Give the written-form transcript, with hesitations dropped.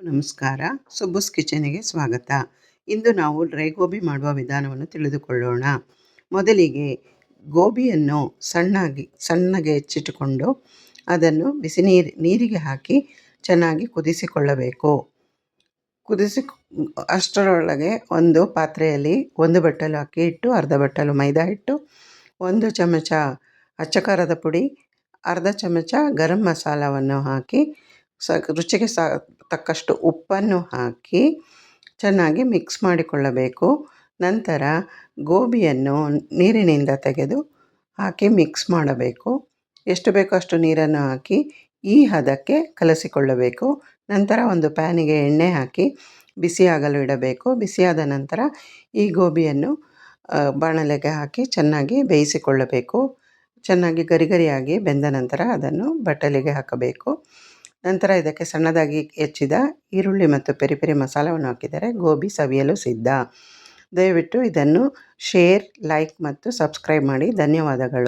ನಮಸ್ಕಾರ. ಸುಬ್ಬುಸ್ ಕಿಚನಿಗೆ ಸ್ವಾಗತ. ಇಂದು ನಾವು ಡ್ರೈ ಗೋಬಿ ಮಾಡುವ ವಿಧಾನವನ್ನು ತಿಳಿದುಕೊಳ್ಳೋಣ. ಮೊದಲಿಗೆ ಗೋಬಿಯನ್ನು ಸಣ್ಣಗೆ ಹೆಚ್ಚಿಟ್ಟುಕೊಂಡು ಅದನ್ನು ಬಿಸಿ ನೀರಿಗೆ ಹಾಕಿ ಚೆನ್ನಾಗಿ ಕುದಿಸಿಕೊಳ್ಳಬೇಕು. ಅಷ್ಟರೊಳಗೆ ಒಂದು ಪಾತ್ರೆಯಲ್ಲಿ 1 ಬಟ್ಟಲು ಅಕ್ಕಿ ಹಿಟ್ಟು, ಅರ್ಧ ಬಟ್ಟಲು ಮೈದಾ ಹಿಟ್ಟು, 1 ಚಮಚ ಅಚ್ಚ ಖಾರದ ಪುಡಿ, ಅರ್ಧ ಚಮಚ ಗರಂ ಮಸಾಲವನ್ನು ಹಾಕಿ ರುಚಿಗೆ ತಕ್ಕಷ್ಟು ಉಪ್ಪನ್ನು ಹಾಕಿ ಚೆನ್ನಾಗಿ ಮಿಕ್ಸ್ ಮಾಡಿಕೊಳ್ಳಬೇಕು. ನಂತರ ಗೋಬಿಯನ್ನು ನೀರಿನಿಂದ ತೆಗೆದು ಹಾಕಿ ಮಿಕ್ಸ್ ಮಾಡಬೇಕು. ಎಷ್ಟು ಬೇಕೋ ಅಷ್ಟು ನೀರನ್ನು ಹಾಕಿ ಈ ಹದಕ್ಕೆ ಕಲಸಿಕೊಳ್ಳಬೇಕು. ನಂತರ ಒಂದು ಪ್ಯಾನಿಗೆ ಎಣ್ಣೆ ಹಾಕಿ ಬಿಸಿಯಾಗಲು ಇಡಬೇಕು. ಬಿಸಿಯಾದ ನಂತರ ಈ ಗೋಬಿಯನ್ನು ಬಾಣಲೆಗೆ ಹಾಕಿ ಚೆನ್ನಾಗಿ ಬೇಯಿಸಿಕೊಳ್ಳಬೇಕು. ಚೆನ್ನಾಗಿ ಗರಿಗರಿಯಾಗಿ ಬೆಂದ ನಂತರ ಅದನ್ನು ಬಟ್ಟಲಿಗೆ ಹಾಕಬೇಕು. ನಂತರ ಇದಕ್ಕೆ ಸಣ್ಣದಾಗಿ ಹೆಚ್ಚಿದ ಈರುಳ್ಳಿ ಮತ್ತು ಪೆರಿ ಪೆರಿ ಮಸಾಲವನ್ನು ಹಾಕಿದರೆ ಗೋಬಿ ಸವಿಯಲು ಸಿದ್ಧ. ದಯವಿಟ್ಟು ಇದನ್ನು ಶೇರ್, ಲೈಕ್ ಮತ್ತು ಸಬ್ಸ್ಕ್ರೈಬ್ ಮಾಡಿ. ಧನ್ಯವಾದಗಳು.